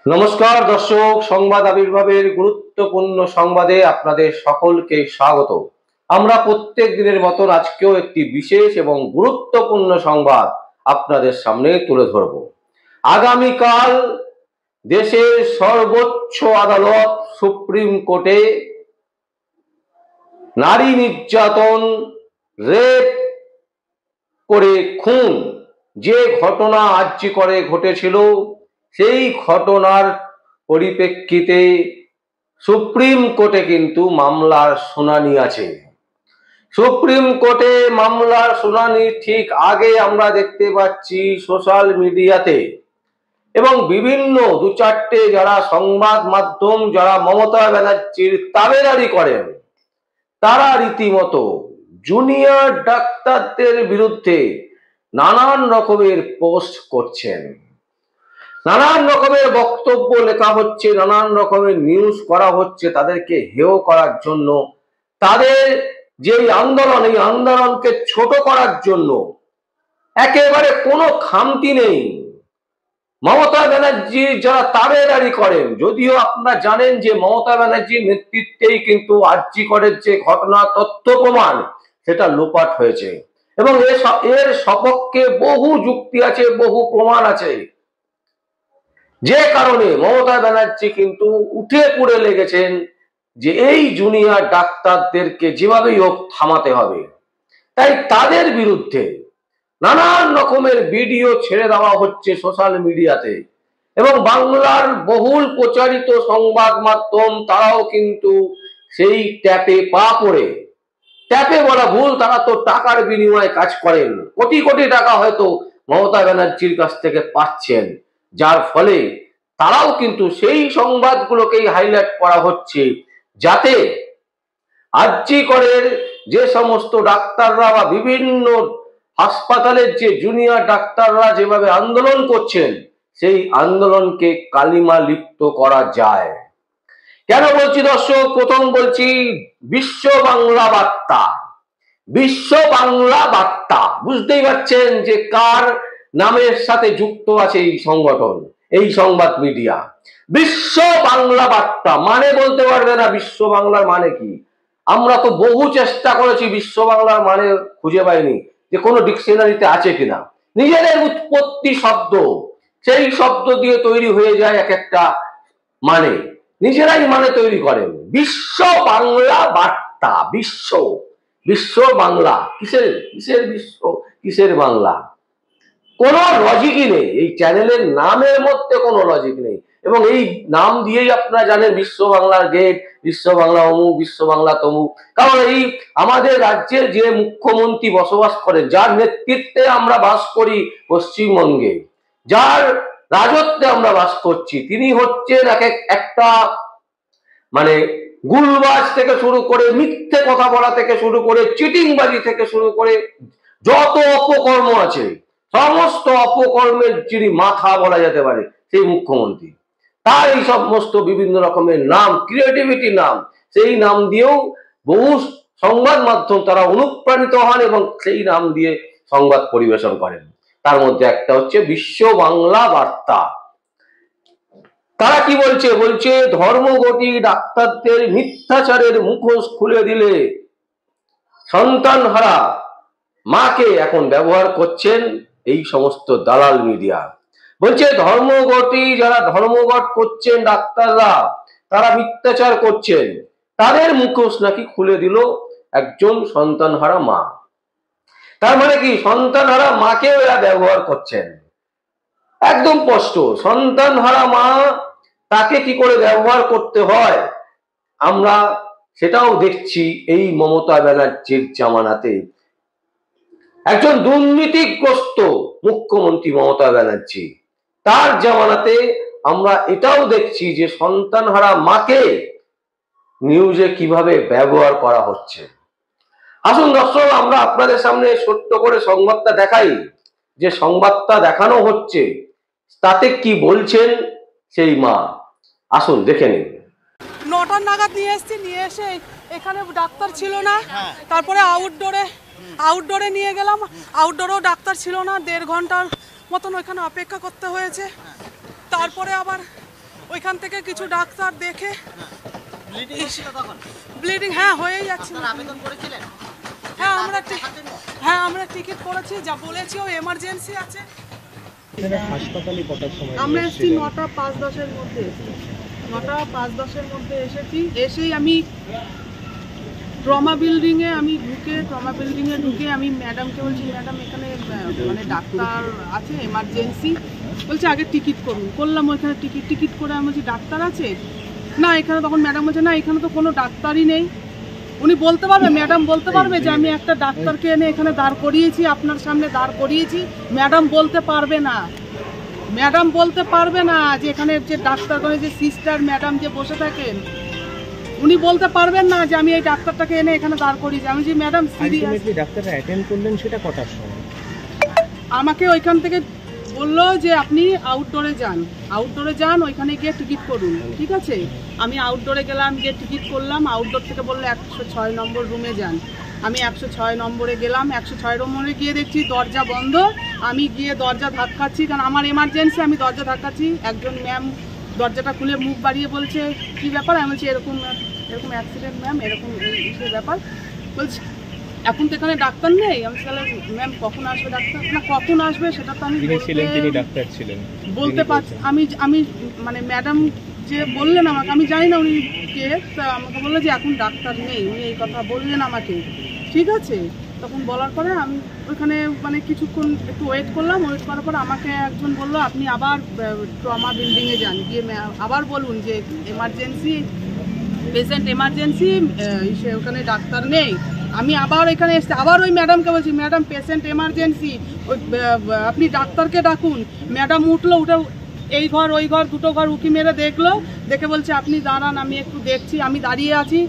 নমস্কার দর্শক, সংবাদ আবির্ভাবের গুরুত্বপূর্ণ সংবাদে আপনাদের সকলকে স্বাগত। আমরা প্রত্যেক দিনের মতন আজকেও একটি বিশেষ এবং গুরুত্বপূর্ণ সংবাদ আপনাদের সামনে তুলে ধরব। আগামীকাল দেশের সর্বোচ্চ আদালত সুপ্রিম কোর্টে নারী নির্যাতন, রেপ করে খুন যে ঘটনা আরজি করে ঘটেছিল, সেই ঘটনার পরিপ্রেক্ষিতে সুপ্রিম কোর্টে কিন্তু মামলার শুনানি আছে। সুপ্রিম কোর্টে মামলার শুনানি ঠিক আগে আমরা দেখতে পাচ্ছি সোশ্যাল মিডিয়াতে এবং বিভিন্ন দু চারটে যারা সংবাদ মাধ্যম, যারা মমতা ব্যানার্জির তাবেদারি করেন, তারা রীতিমতো জুনিয়র ডাক্তারদের বিরুদ্ধে নানান রকমের পোস্ট করছেন, নানান রকমের বক্তব্য লেখা হচ্ছে, নানান রকমের নিউজ করা হচ্ছে তাদেরকে হেয় করার জন্য। তাদের যে আন্দোলন, এই আন্দোলনকে ছোট করার জন্য একেবারে কোনো খামতি নেই। মমতা ব্যানার্জি যারা তাবেদারি করেন, যদিও আপনারা জানেন যে মমতা ব্যানার্জির নেতৃত্বেই কিন্তু আরজি করের যে ঘটনা, তথ্য প্রমাণ সেটা লোপাট হয়েছে এবং এর সপক্ষে বহু যুক্তি আছে, বহু প্রমাণ আছে, যে কারণে মমতা ব্যানার্জি কিন্তু উঠে পড়ে লেগেছেন যে এই জুনিয়র ডাক্তারদেরকে যেভাবেই হোক থামাতে হবে। তাই তাদের বিরুদ্ধে নানান রকমের ভিডিও ছেড়ে দেওয়া হচ্ছে সোশ্যাল মিডিয়াতে এবং বাংলার বহুল প্রচারিত সংবাদ মাধ্যম তারাও কিন্তু সেই ট্যাপে পা পড়ে, ট্যাপে বলা ভুল, তারা তো টাকার বিনিময়ে কাজ করেন, কোটি কোটি টাকা হয়তো মমতা ব্যানার্জির কাছ থেকে পাচ্ছেন, যার ফলে তারাও কিন্তু সেই সংবাদগুলোকেই হাইলাইট করা হচ্ছে যাতে আরজি করের যে সমস্ত ডাক্তাররা বা বিভিন্ন হাসপাতালের যে জুনিয়র ডাক্তাররা যেভাবে আন্দোলন করছেন, সেই আন্দোলনকে কালিমা লিপ্ত করা যায়। কেন বলছি দর্শক? প্রথম বলছি বিশ্ব বাংলা বার্তা। বিশ্ব বাংলা বার্তা, বুঝতেই পারছেন যে কার নামের সাথে যুক্ত আছে এই সংগঠন, এই সংবাদ মিডিয়া। বিশ্ব বাংলা বার্তা মানে বলতে পারবে না বিশ্ব বাংলার মানে কি। আমরা তো বহু চেষ্টা করেছি বিশ্ব বাংলার মানে খুঁজে পাইনি যে কোনো ডিকশনারিতে আছে কিনা। নিজেদের উৎপত্তি শব্দ, সেই শব্দ দিয়ে তৈরি হয়ে যায় এক একটা মানে, নিজেরাই মানে তৈরি করেন। বিশ্ব বাংলা বার্তা, বিশ্ব, বিশ্ব বাংলা, কিসের কিসের বিশ্ব, কিসের বাংলা? কোনো লজিকই নেই, এই চ্যানেলের নামের মধ্যে কোনো লজিক নেই। এবং এই নাম দিয়েই আপনারা জানেন বিশ্ব বাংলার গেট, বিশ্ব বাংলা অমুক, বিশ্ব বাংলা তমুক। কারণ এই আমাদের রাজ্যের যে মুখ্যমন্ত্রী বসবাস করেন, যার নেতৃত্বে আমরা বাস করি পশ্চিমবঙ্গে, যার রাজত্বে আমরা বাস করছি, তিনি হচ্ছেন একটা মানে গুলবাজ থেকে শুরু করে, মিথ্যে কথা বলা থেকে শুরু করে, চিটিংবাজি থেকে শুরু করে যত অপকর্ম আছে, সমস্ত অপকর্মের যিনি মাথা বলা যেতে পারে সেই মুখ্যমন্ত্রী। তার এই সমস্ত বিভিন্ন রকমের নাম, ক্রিয়েটিভিটি নাম, সেই নাম দিয়েও বহু সংবাদ মাধ্যম তারা অনুপ্রাণিত হন এবং সেই নাম দিয়ে সংবাদ পরিবেশন করেন। তার মধ্যে একটা হচ্ছে বিশ্ব বাংলা বার্তা। তারা কি বলছে? বলছে ধর্মঘটি ডাক্তারদের মিথ্যাচারের মুখোশ খুলে দিলে সন্তানহারা মাকে এখন ব্যবহার করছেন এই সমস্ত দালাল মিডিয়া। বলছে ধর্মঘটি যারা ধর্মঘট করছেন ডাক্তাররা, তারা মিথ্যাচার করছেন, তাদের মুখোশ নাকি খুলে দিল একজন সন্তানহারা মা। তার মানে কি সন্তানহারা মাকেও এরা ব্যবহার করছেন। একদম স্পষ্ট, সন্তানহারা মা, তাকে কি করে ব্যবহার করতে হয় আমরা সেটাও দেখছি এই মমতা ব্যানার্জির জামানাতে। একজন দুর্নীতিগ্রস্ত মুখ্যমন্ত্রী মমতা ব্যানার্জি, তার জামানাতে আমরা এটাও দেখছি যে সন্তানহারা মাকে নিউজে কিভাবে ব্যবহার করা হচ্ছে। আসুন দর্শক, আমরা আপনাদের সামনে সত্য করে সংবাদটা দেখাই, যে সংবাদটা দেখানো হচ্ছে তাতে কি বলছেন সেই মা। আসুন দেখে নিন। 9টা নাগাদ নিয়ে এসছি, নিয়ে এসে এখানে ডাক্তার ছিল না, তারপরে আউটডোরে নিয়ে গেলাম, আউটডোরেও ডাক্তার ছিল না, 1.5 ঘন্টার মতন ওইখানে অপেক্ষা করতে হয়েছে। তারপরে আবার ওইখান থেকে কিছু ডাক্তার দেখে ব্লিডিং হয়ে যাচ্ছে। আমরা টিকিট করেছি, যা বলেছি ও এমার্জেন্সি আছে। হাসপাতালে কটার সময় আমরা এসেছি 9টা 5-10-এর মধ্যে, 9টা 5-10-এর মধ্যে এসেছি। এসেই আমি ট্রমা বিল্ডিংয়ে ঢুকে আমি ম্যাডামকে বলছি, ম্যাডাম এখানে মানে ডাক্তার আছে এমার্জেন্সি, বলছে আগে টিকিট করুন। করলাম ওইখানে টিকিট করে আমি বলছি ডাক্তার আছে না এখানে, তখন ম্যাডাম বলছে না এখানে তো কোনো ডাক্তারই নেই। উনি বলতে পারবে, ম্যাডাম বলতে পারবে যে আমি একটা ডাক্তারকে এনে এখানে দাঁড় করিয়েছি, আপনার সামনে দাঁড় করিয়েছি। ম্যাডাম বলতে পারবে না যে এখানে যে ডাক্তার করে যে সিস্টার ম্যাডাম যে বসে থাকেন, উনি বলতে পারবেন না যে আমি এই ডাক্তারটাকে এনে এখানে দাঁড় করিয়েছি। আমি যে ম্যাডাম সিরিয়াস। ডাক্তাররা অ্যাটেন্ড করলেন সেটা কটার সময়? আমাকে ওইখান থেকে বললো যে আপনি আউটডোরে যান, ওইখানে গিয়ে টিকিট করুন। ঠিক আছে, আমি আউটডোরে গেলাম, গিয়ে টিকিট করলাম। আউটডোর থেকে বললো 106 নম্বর রুমে যান। আমি 106 নম্বরে গেলাম। 106 নম্বরে গিয়ে দেখছি দরজা বন্ধ। আমি গিয়ে দরজা ধাক্কাচ্ছি, কারণ আমার এমার্জেন্সি, আমি দরজা ধাক্কাচ্ছি। একজন ম্যাম দরজাটা খুলে মুখ বাড়িয়ে বলছে কী ব্যাপার? আমি বলছি এরকম অ্যাক্সিডেন্ট ম্যাম, এরকম এই ব্যাপার। বলছি এখন তো এখানে ডাক্তার নেই। আমি তাহলে ম্যাম কখন আসবে ডাক্তার? না কখন আসবে সেটা তো আমি বলতে পারছি। আমি মানে ম্যাডাম যে বললেন আমাকে, আমি জানি না উনি কে, তা আমাকে বললো যে এখন ডাক্তার নেই, উনি এই কথা বললেন আমাকে। ঠিক আছে, তখন বলার পরে আমি ওইখানে মানে কিছুক্ষণ একটু ওয়েট করলাম। ওয়েট করার পর আমাকে একজন বললো আপনি আবার ট্রমা বিল্ডিংয়ে যান, গিয়ে আবার বলুন যে পেশেন্ট এমার্জেন্সি, ওখানে ডাক্তার নেই। আমি আবার এখানে এসে আবার ওই ম্যাডামকে বলছি, ম্যাডাম পেশেন্ট এমার্জেন্সি, ওই আপনি ডাক্তারকে ডাকুন। ম্যাডাম উঠলো, উঠে এই ঘর ওই ঘর দুটো ঘর উঁকি মেরে দেখলো, দেখে বলছে আপনি দাঁড়ান আমি একটু দেখছি। আমি দাঁড়িয়ে আছি,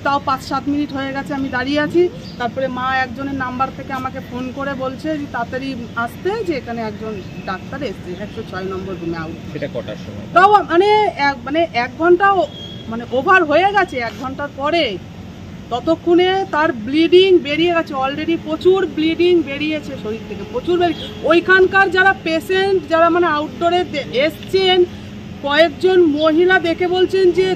তাও 5-7 মিনিট হয়ে গেছে আমি দাঁড়িয়ে আছি। তারপরে মা একজনের নাম্বার থেকে আমাকে ফোন করে বলছে যে তাড়াতাড়ি আসতে, যে এখানে একজন ডাক্তার এসছে 106 নম্বর রুমে আউট। সেটা কটার সময়? তাও মানে 1 ঘন্টা মানে ওভার হয়ে গেছে। 1 ঘন্টার পরে ততক্ষণে তার ব্লিডিং বেরিয়ে গেছে, অলরেডি প্রচুর ব্লিডিং বেরিয়েছে শরীর থেকে, প্রচুর ওইখানকার যারা পেশেন্ট, যারা মানে আউটডোরে এসছেন, কয়েকজন মহিলা দেখে বলছেন যে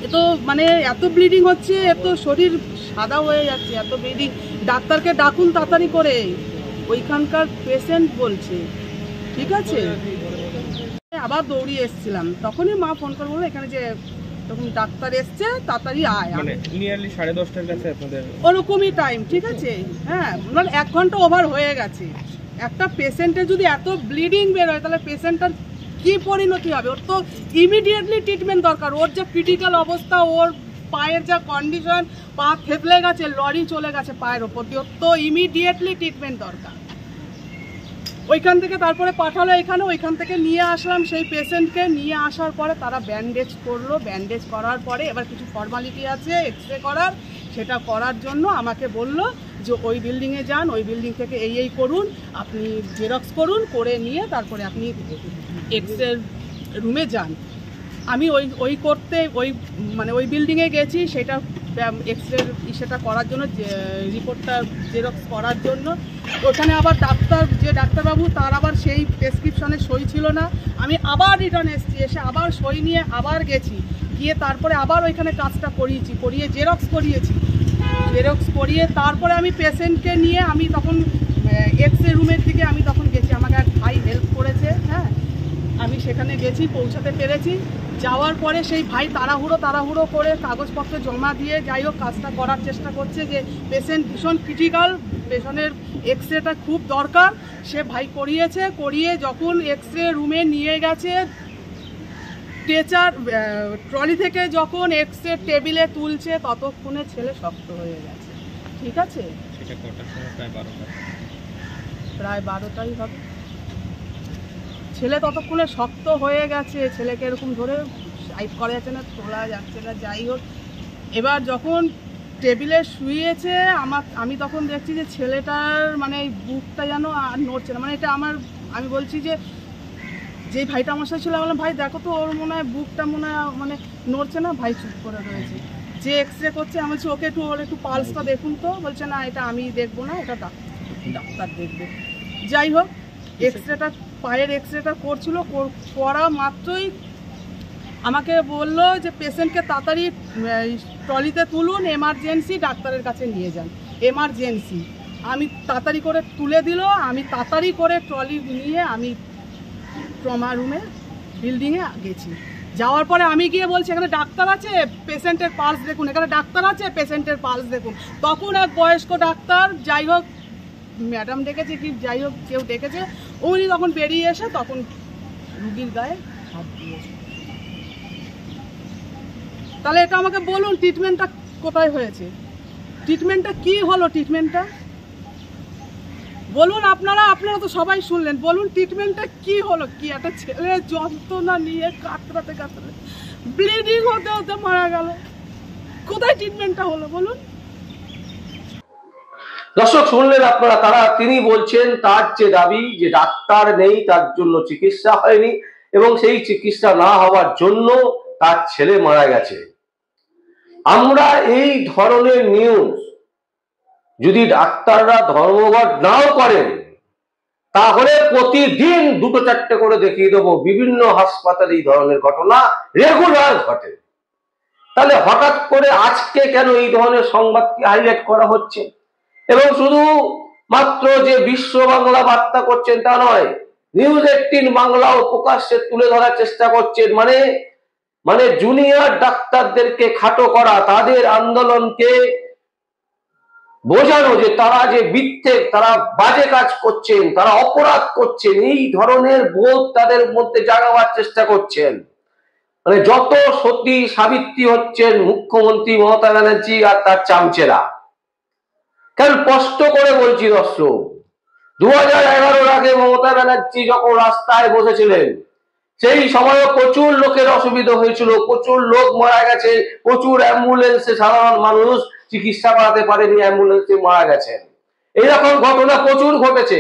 এত মানে এত ব্লিডিং হচ্ছে, এত শরীর সাদা হয়ে যাচ্ছে, এত ব্লিডিং, ডাক্তারকে ডাকুন তাড়াতাড়ি করে। ওইখানকার পেশেন্ট বলছে। ঠিক আছে, আবার দৌড়িয়ে এসেছিলাম। তখনই মা ফোন করে বললো এখানে যে তখন ডাক্তার এসছে, তাড়াতাড়ি আয়। মানে নিয়ারলি 10:30টার কাছে আপনাদের ওরকমই টাইম। ঠিক আছে, হ্যাঁ, মানে 1 ঘন্টা ওভার হয়ে গেছে। একটা পেশেন্টের যদি এত ব্লিডিং বের হয়, তাহলে পেশেন্টটার কি পরিণতি হবে? ওর তো ইমিডিয়েটলি ট্রিটমেন্ট দরকার। ওর যে ক্রিটিক্যাল অবস্থা, ওর পায়ের যা কন্ডিশন, পা থেতলে গেছে, লরি চলে গেছে পায়ের ওপর দিয়ে, ওর তো ইমিডিয়েটলি ট্রিটমেন্ট দরকার। ওইখান থেকে তারপরে পাঠালো এখানে, ওইখান থেকে নিয়ে আসলাম সেই পেশেন্টকে। নিয়ে আসার পরে তারা ব্যান্ডেজ করলো। ব্যান্ডেজ করার পরে এবার কিছু ফর্মালিটি আছে এক্সরে করার, সেটা করার জন্য আমাকে বলল যে ওই বিল্ডিংয়ে যান, ওই বিল্ডিং থেকে এই করুন, আপনি জেরক্স করুন, করে নিয়ে তারপরে আপনি এক্সরে রুমে যান। আমি ওই বিল্ডিংয়ে গেছি, সেটা এক্সরে সেটা করার জন্য, রিপোর্টটা জেরক্স করার জন্য। ওখানে আবার ডাক্তারবাবু তার আবার সেই প্রেসক্রিপশনে সই ছিল না। আমি আবার রিটার্ন এসেছি, এসে আবার সই নিয়ে আবার গেছি, গিয়ে তারপরে আবার ওইখানে কাজটা করিয়ে জেরক্স করিয়ে তারপরে আমি পেশেন্টকে নিয়ে আমি তখন এক্সরে রুমের দিকে আমি তখন গেছি। আমাকে এক ভাই হেল্প করেছে, হ্যাঁ, আমি সেখানে গেছি, পৌঁছাতে পেরেছি। যাওয়ার পরে সেই ভাই তাড়াহুড়ো করে কাগজপত্র জমা দিয়ে যাই হোক কাজটা করার চেষ্টা করছে, যে পেশেন্ট ভীষণ ক্রিটিক্যাল, পেশেন্টের এক্সরেটা খুব দরকার। সে ভাই করিয়ে যখন এক্সরে রুমে নিয়ে গেছে, ট্রলি থেকে যখন এক্সরে টেবিলে তুলছে, ততক্ষণে ছেলে শক্ত হয়ে গেছে। ঠিক আছে, প্রায় 12টাই হবে। ছেলে ততক্ষণে শক্ত হয়ে গেছে, ছেলেকে এরকম ধরে সাইড করা যাচ্ছে না, তোলা যাচ্ছে না, যাই হোক। এবার যখন টেবিলে শুয়েছে, আমি তখন দেখছি যে ছেলেটার মানে বুকটা যেন আর নড়ছে না। মানে এটা আমি বলছি যে ভাইটা আমার সাথে ছিল, বললাম ভাই দেখো তো, ওর মনে হয় বুকটা মনে হয় মানে নড়ছে না। ভাই চুপ করে রয়েছে। যে এক্সরে করছে আমি বলছি ওকে একটু পালসটা দেখুন তো। বলছে না, এটা আমি দেখবো না, এটা ডাক্তার দেখবে। যাই হোক, পায়ের এক্সরেটা করছিল, করা মাত্রই আমাকে বললো যে পেশেন্টকে তাড়াতাড়ি ট্রলিতে তুলুন, এমার্জেন্সি, ডাক্তারের কাছে নিয়ে যান, এমার্জেন্সি। আমি তাড়াতাড়ি করে তুলে দিল, আমি তাড়াতাড়ি করে ট্রলি নিয়ে আমি ট্রমা রুমে বিল্ডিংয়ে গেছি। যাওয়ার পরে আমি গিয়ে বলছি এখানে ডাক্তার আছে, পেশেন্টের পালস দেখুন, এখানে ডাক্তার আছে, পেশেন্টের পালস দেখুন। তখন এক বয়স্ক ডাক্তার, যাই হোক ম্যাডাম ডেকেছে কি যাই হোক কেউ ডেকেছে, উনি তখন বেরিয়ে এসে তখন রুগীর গায়ে হাত দিয়েছে। তাহলে এটা আমাকে বলুন ট্রিটমেন্টটা কোথায় হয়েছে, ট্রিটমেন্টটা কি হলো, ট্রিটমেন্টটা বলুন। আপনারা তো সবাই শুনলেন, বলুন ট্রিটমেন্টটা কি হলো? কি একটা ছেলে যন্ত্রণা নিয়ে কাতরাতে কাতরাতে ব্লিডিং হতে হতে মারা গেল, কোথায় ট্রিটমেন্টটা হলো বলুন? দর্শক শুনলেন আপনারা, তিনি বলছেন তার যে দাবি যে ডাক্তার নেই, তার জন্য চিকিৎসা হয়নি এবং সেই চিকিৎসা না হওয়ার জন্য তার ছেলে মারা গেছে। আমরা এই ধরনের নিউজ যদি ডাক্তাররা ধর্মঘট নাও করেন তাহলে প্রতিদিন 2-4টে করে দেখিয়ে দেবো বিভিন্ন হাসপাতালে এই ধরনের ঘটনা রেগুলার ঘটে। তাহলে হঠাৎ করে আজকে কেন এই ধরনের সংবাদকে হাইলাইট করা হচ্ছে? এবং শুধু মাত্র যে বিশ্ব বাংলা বার্তা করছেন তা নয়, নিউজ 18 বাংলাও প্রকাশ্যে তুলে ধরার চেষ্টা করছেন। মানে জুনিয়র ডাক্তারদেরকে খাটো করা, তাদের আন্দোলনকে বোঝানো যে তারা যে মিথ্যে, তারা বাজে কাজ করছেন, তারা অপরাধ করছেন, এই ধরনের বোধ তাদের মধ্যে জাগাবার চেষ্টা করছেন। মানে যত সতী সাবিত্রী হচ্ছেন মুখ্যমন্ত্রী মমতা ব্যানার্জি আর তার চামচেরা। কারণ স্পষ্ট করে বলছি দর্শক, 2011-এর আগে মমতা ব্যানার্জি যখন রাস্তায় বসেছিলেন সেই সময়ও প্রচুর লোকের অসুবিধা হয়েছিল, প্রচুর লোক মারা গেছে, প্রচুর অ্যাম্বুলেন্সে সাধারণ মানুষ চিকিৎসা করাতে পারেনি, অ্যাম্বুলেন্সে মারা গেছেন। এইরকম ঘটনা প্রচুর ঘটেছে,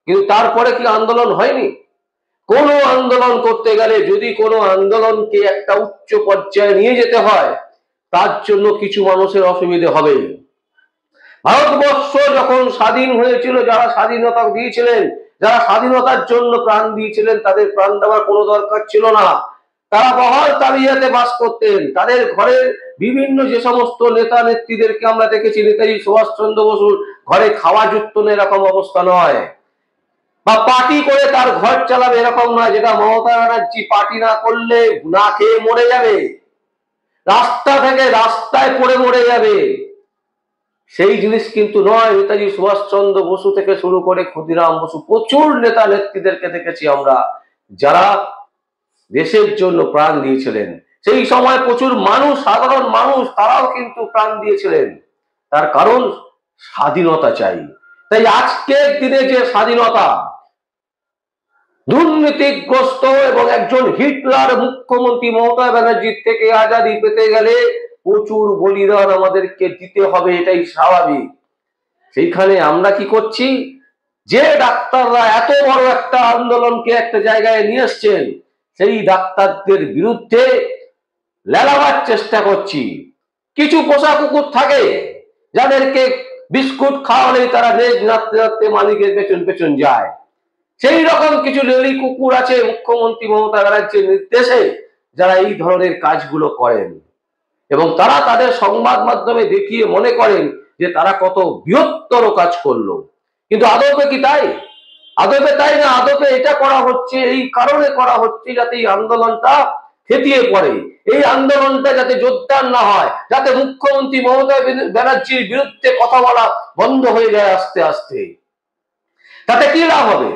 কিন্তু তারপরে কি আন্দোলন হয়নি? কোনো আন্দোলন করতে গেলে যদি কোনো আন্দোলনকে একটা উচ্চ পর্যায়ে নিয়ে যেতে হয় তার জন্য কিছু মানুষের অসুবিধে হবেই। ভারতবর্ষ যখন স্বাধীন হয়েছিল, যারা স্বাধীনতা দিয়েছিলেন, যারা স্বাধীনতার জন্য প্রাণ দিয়েছিলেন, তাদের প্রাণ দেওয়ার কোনো দরকার ছিল না। তারা বহাল তাবিয়াতে বাস করতেন। তাদের ঘরের বিভিন্ন যে সমস্ত নেতা নেত্রীদেরকে আমরা দেখেছি, নেতাজি সুভাষচন্দ্র বসুর ঘরে খাওয়া যুক্ত এরকম অবস্থা নয়, বা পার্টি করে তার ঘর চালাবে এরকম নয়, যেটা মমতা ব্যানার্জি পার্টি না করলে না খেয়ে মরে যাবে, রাস্তা থেকে রাস্তায় পড়ে মরে যাবে, সেই জিনিস কিন্তু নয়। নেতাজি সুভাষচন্দ্র বসু থেকে শুরু করে ক্ষুদিরাম বসু, প্রচুর নেতা নেত্রীদেরকে দেখেছি আমরা যারা দেশের জন্য প্রাণ দিয়েছিলেন। সেই সময় প্রচুর মানুষ, সাধারণ মানুষ, তারাও কিন্তু প্রাণ দিয়েছিলেন। তার কারণ স্বাধীনতা চাই। তাই আজকের দিনে যে স্বাধীনতা, দুর্নীতিগ্রস্ত এবং একজন হিটলার মুখ্যমন্ত্রী মমতা ব্যানার্জির থেকে আজাদি পেতে গেলে প্রচুর বলিদান আমাদেরকে দিতে হবে, এটাই স্বাভাবিক। সেইখানে আমরা কি করছি? যে ডাক্তাররা এত বড় একটা আন্দোলনকে একটা জায়গায় নিয়ে এসছেন, সেই ডাক্তারদের বিরুদ্ধে লেলাবার চেষ্টা করছি। কিছু পোষা কুকুর থাকে যাদেরকে বিস্কুট খাওয়ালেই তারা রেজ নাড়তে নাড়তে মালিকের পেছন পেছন যায়। সেই রকম কিছু লেলি কুকুর আছে মুখ্যমন্ত্রী মমতা ব্যানার্জির নির্দেশে, যারা এই ধরনের কাজগুলো করেন এবং তারা তাদের সংবাদ মাধ্যমে দেখিয়ে মনে করেন যে তারা কত বৃহত্তর কাজ করলো। কিন্তু আদপে কি তাই? আদপে তাই না। আদপে এটা করা হচ্ছে এই কারণে করা হচ্ছে যাতে এই আন্দোলনটা থেতিয়ে পড়ে, এই আন্দোলনটা যাতে জোরদার না হয়, যাতে মুখ্যমন্ত্রী মমতা ব্যানার্জির বিরুদ্ধে কথা বলা বন্ধ হয়ে যায় আস্তে আস্তে। তাতে কি লাভ হবে?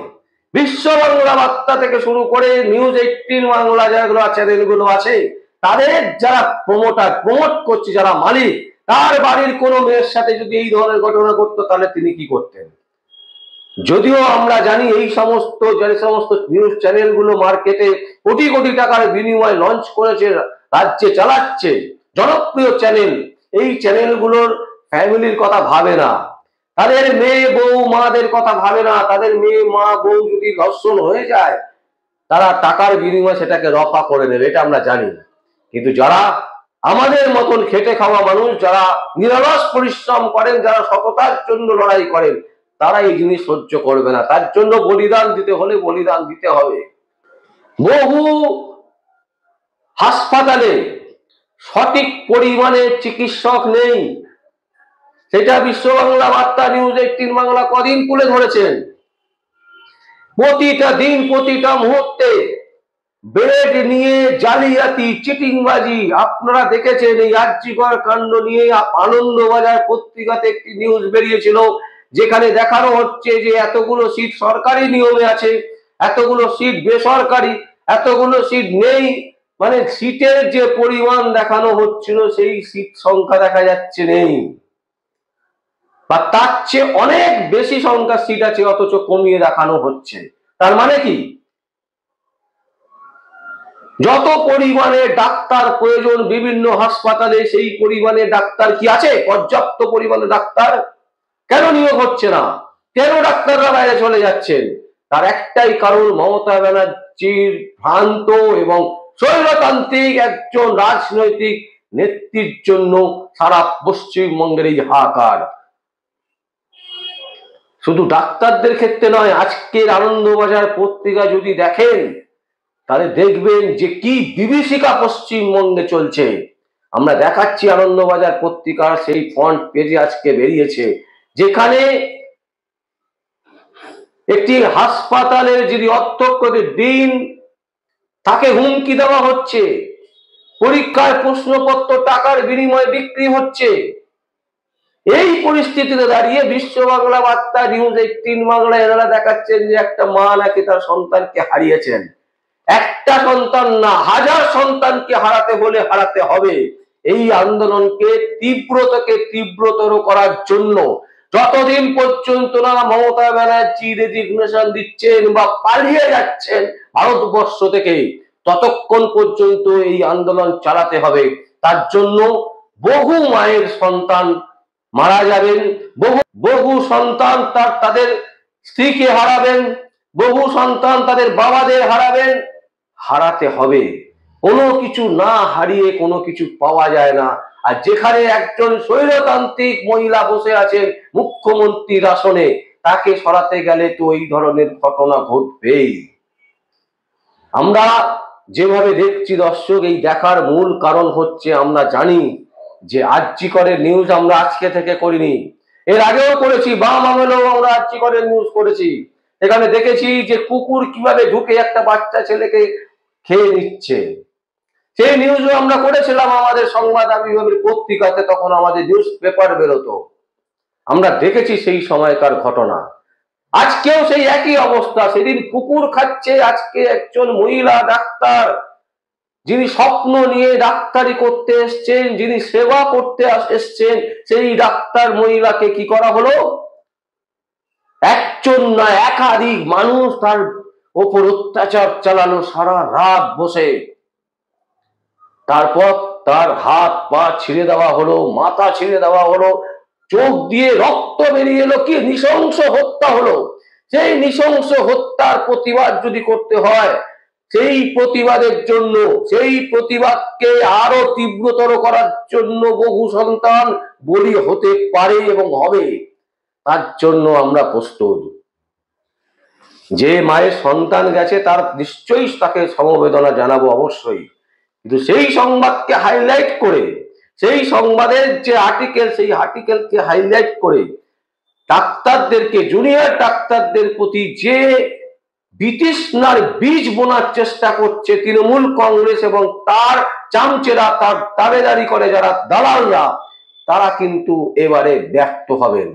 বিশ্ব বাংলা বার্তা থেকে শুরু করে নিউজ 18 বাংলা যেগুলো চ্যানেলগুলো আছে, তাদের যারা প্রমোট করছে, যারা মালিক, তার বাড়ির কোনো মেয়ের সাথে যদি এই ধরনের ঘটনা ঘটতো তাহলে তিনি কি করতেন? যদিও আমরা জানি এই সমস্ত যে সমস্ত নিউজ চ্যানেলগুলো মার্কেটে কোটি কোটি টাকার বিনিময়ে লঞ্চ করেছে, রাজ্যে চালাচ্ছে, জনপ্রিয় চ্যানেল, এই চ্যানেলগুলোর ফ্যামিলির কথা ভাবে না, তাদের মেয়ে বউ মাদের কথা ভাবে না। তাদের মেয়ে মা বউ যদি ধর্ষণ হয়ে যায় তারা টাকার বিনিময়ে সেটাকে রফা করে নেবে, এটা আমরা জানি। কিন্তু যারা আমাদের মতন খেটে খাওয়া মানুষ, যারা নিরলস পরিশ্রম করেন, যারা সততার জন্য লড়াই করেন, তারা এই জিনিস সহ্য করবে না। তার জন্য বলিদান দিতে হলে বলিদান দিতে হবে। বহু হাসপাতালে সঠিক পরিমাণে চিকিৎসক নেই, সেটা বিশ্ব বাংলা বার্তা নিউজ 18 বাংলা কদিন তুলে ধরেছেন। প্রতিটা দিন প্রতিটা মুহূর্তে বেড নিয়ে জালিয়াতি চিটিংবাজি আপনারা দেখেছেন। এই আরজিকর কাণ্ড নিয়ে আনন্দবাজার পত্রিকাতে একটি নিউজ বেরিয়েছিল, যেখানে দেখানো হচ্ছে যে এতগুলো সিট সরকারি নিয়মে আছে, এতগুলো সিট বেসরকারি, এতগুলো সিট নেই। মানে সিটের যে পরিমাণ দেখানো হচ্ছিল সেই সিট সংখ্যা দেখা যাচ্ছে নেই, বা তার চেয়ে অনেক বেশি সংখ্যার সিট আছে অথচ কমিয়ে দেখানো হচ্ছে। তার মানে কি, যত পরিমাণে ডাক্তার প্রয়োজন বিভিন্ন হাসপাতালে সেই পরিমাণে ডাক্তার কি আছে? পর্যাপ্ত পরিমাণে ডাক্তার কেন নিয়োগ হচ্ছে না? কেন ডাক্তাররা বাইরে চলে যাচ্ছেন? তার একটাই কারণ, মমতা ব্যানার্জির ভ্রান্ত এবং স্বৈরতান্ত্রিক একজন রাজনৈতিক নেত্রীর জন্য সারা পশ্চিমবঙ্গের এই হাহাকার। শুধু ডাক্তারদের ক্ষেত্রে নয়, আজকের আনন্দবাজার পত্রিকা যদি দেখেন তাহলে দেখবেন যে কি বিভীষিকা পশ্চিমবঙ্গে চলছে। আমরা দেখাচ্ছি আনন্দবাজার পত্রিকার সেই ফ্রন্ট পেজে আজকে বেরিয়েছে, যেখানে একটি হাসপাতালের যিনি অধ্যক্ষদের ডিন, তাকে হুমকি দেওয়া হচ্ছে, পরীক্ষার প্রশ্নপত্র টাকার বিনিময়ে বিক্রি হচ্ছে। এই পরিস্থিতিতে দাঁড়িয়ে বিশ্ব বাংলা বার্তা নিউজ 18 বাংলা এনারা দেখাচ্ছেন যে একটা মা নাকি তার সন্তানকে হারিয়েছেন। একটা সন্তান না, হাজার সন্তানকে হারাতে হলে হারাতে হবে। এই আন্দোলনকে তীব্রতর করার জন্য যতদিন পর্যন্ত না মমতা ব্যানার্জি রেজিগনেশন দিচ্ছেন বা পালিয়ে যাচ্ছেন ভারতবর্ষ থেকে, ততক্ষণ পর্যন্ত এই আন্দোলন চালাতে হবে। তার জন্য বহু মায়ের সন্তান মারা যাবেন, বহু সন্তান তাদের স্ত্রীকে হারাবেন, বহু সন্তান তাদের বাবাদের হারাবেন। হারাতে হবে, কোনো কিছু না হারিয়ে কোনো কিছু পাওয়া যায় না। আর যেখানে একজন স্বৈরতান্ত্রিক মহিলা বসে আছেন মুখ্যমন্ত্রীর আসনে, তাকে সরাতে গেলে তো এই ধরনের ঘটনা ঘটবেই। আমরা যেভাবে দেখছি দর্শক, এই দেখার মূল কারণ হচ্ছে, আমরা জানি যে আরজিকরের নিউজ আমরা আজকে থেকে করিনি, এর আগেও করেছি, বাম আমলেও আমরা আরজিকরের নিউজ করেছি। এখানে দেখেছি যে কুকুর কিভাবে ঢুকে একটা বাচ্চা ছেলেকে খেয়ে নিচ্ছে, সেই নিউজও আমরা করেছিলাম আমাদের সংবাদ আবির্ভাবের পত্রিকাতে, তখন আমাদের নিউজ পেপার বেরোতো। আমরা দেখেছি সেই সময়কার ঘটনা। আজকেও সেই একই অবস্থা, সেদিন কুকুর খাচ্ছে, আজকে একজন মহিলা ডাক্তার যিনি স্বপ্ন নিয়ে ডাক্তারি করতে এসছেন, যিনি সেবা করতে এসছেন, সেই ডাক্তার মহিলাকে কি করা হলো? একজন না একাধিক মানুষ তার ওপর অত্যাচার চালানো সারা রাত বসে। তারপর তার হাত পা ছিঁড়ে দেওয়া হলো, মাথা ছিঁড়ে দেওয়া হলো, চোখ দিয়ে রক্ত বেরিয়ে এলো, কি নৃশংস হত্যা হলো। সেই নৃশংস হত্যার প্রতিবাদ যদি করতে হয়, সেই প্রতিবাদের জন্য, সেই প্রতিবাদকে আরো তীব্রতর করার জন্য বহু সন্তান বলি হতে পারে এবং হবে। তার জন্য আমরা প্রস্তুত। যে মায়ের সন্তান গেছে তার নিশ্চয়ই তাকে সমবেদনা জানাবো অবশ্যই, কিন্তু সেই সংবাদকে হাইলাইট করে, সেই সংবাদের যে আর্টিকেল, সেই আর্টিকেলকে হাইলাইট করে ডাক্তারদেরকে, জুনিয়র ডাক্তারদের প্রতি যে বিতৃষ্ণার বীজ বোনার চেষ্টা করছে তৃণমূল কংগ্রেস এবং তার চামচেরা, তার দাবেদারি করে যারা দালালরা, তারা কিন্তু এবারে ব্যর্থ হবেন।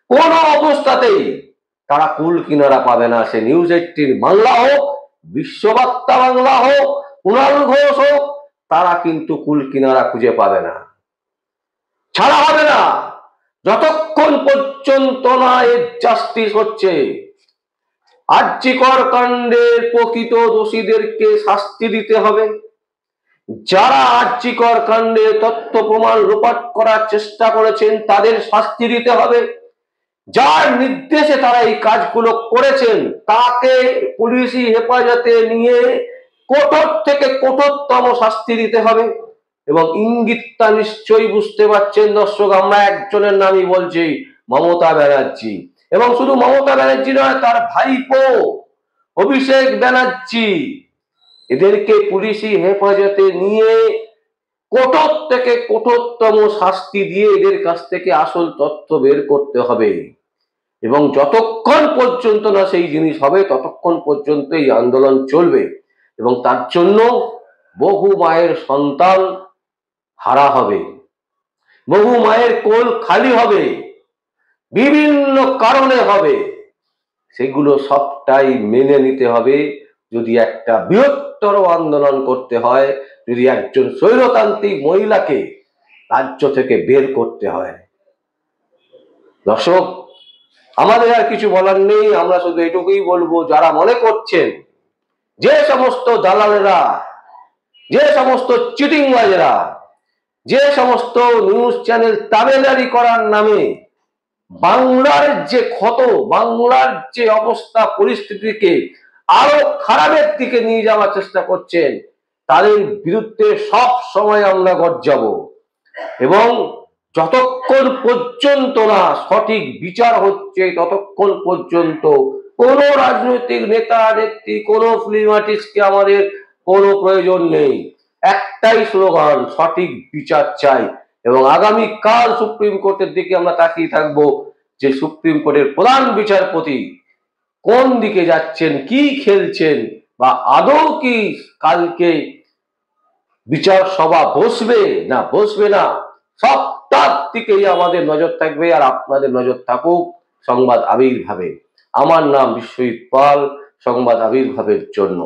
কোন অবস্থাতেই তারা কুল কিনারা পাবে না। সে নিউজ 18 বাংলা হোক, বিশ্ববার্তা বাংলা হোক, কুণাল ঘোষ হোক, তারা কিন্তু কুল কিনারা খুঁজে পাবে না, ছাড়া হবে না যতক্ষণ পর্যন্ত না এর জাস্টিস হচ্ছে। আরজিকর কাণ্ডের প্রকৃত দোষীদেরকে শাস্তি দিতে হবে। যারা আরজিকর কাণ্ডে তথ্য প্রমাণ লোপাট করার চেষ্টা করেছেন তাদের শাস্তি দিতে হবে। যার নির্দেশে তারা এই কাজগুলো করেছেন তাকে পুলিশি হেফাজতে নিয়ে কঠোর থেকে কঠোরতম শাস্তি দিতে হবে। এবং ইঙ্গিতটা নিশ্চয়ই বুঝতে পারছেন দর্শক, আমরা একজনের নামই বলছি, মমতা ব্যানার্জি। এবং শুধু মমতা ব্যানার্জি নয়, তার ভাইপো অভিষেক ব্যানার্জি, এদেরকে পুলিশি হেফাজতে নিয়ে কঠোর থেকে কঠোরতম শাস্তি দিয়ে এদের কাছ থেকে আসল তথ্য বের করতে হবে, এবং যতক্ষণ পর্যন্ত না সেই জিনিস হবে ততক্ষণ পর্যন্ত এই আন্দোলন চলবে। এবং তার জন্য বহু মায়ের সন্তান হারা হবে, বহু মায়ের কোল খালি হবে, বিভিন্ন কারণে হবে। সেগুলো সবটাই মেনে নিতে হবে যদি একটা বৃহত্তর আন্দোলন করতে হয়, যদি একজন স্বৈরতান্ত্রিক মহিলাকে রাজ্য থেকে বের করতে হয়। দর্শক, আমাদের আর কিছু বলার নেই, আমরা শুধু এটুকুই বলবো, যারা মনে করছেন যে সমস্ত দালালেরা, যে সমস্ত চিটিংবাজেরা, যে সমস্ত নিউজ চ্যানেল তাবেদারি করার নামে বাংলার যে ক্ষত, বাংলার যে অবস্থা পরিস্থিতিকে আরো খারাপের দিকে নিয়ে যাওয়ার চেষ্টা করছেন, তাদের বিরুদ্ধে সব সময় আমরা গর্জাবো। এবং যতক্ষণ পর্যন্ত না সঠিক বিচার হচ্ছে ততক্ষণ পর্যন্ত কোন রাজনৈতিক নেতা নেত্রী, কোন ফিল্ম আর্টিস্টকে আমাদের কোনো প্রয়োজন নেই। একটাই স্লোগান, সঠিক বিচার চাই। এবং আগামীকাল সুপ্রিম কোর্টের দিকে আমরা তাকিয়ে থাকবো যে সুপ্রিম কোর্টের প্রধান বিচারপতি কোন দিকে যাচ্ছেন, কি খেলছেন, বা আদৌ কি কালকে বিচার সভা বসবে না বসবে না, সবটার দিকেই আমাদের নজর থাকবে। আর আপনাদের নজর থাকুক সংবাদ আবির্ভাবে। আমার নাম বিশ্বজিৎ পাল, সংবাদ আবির্ভাবের জন্য।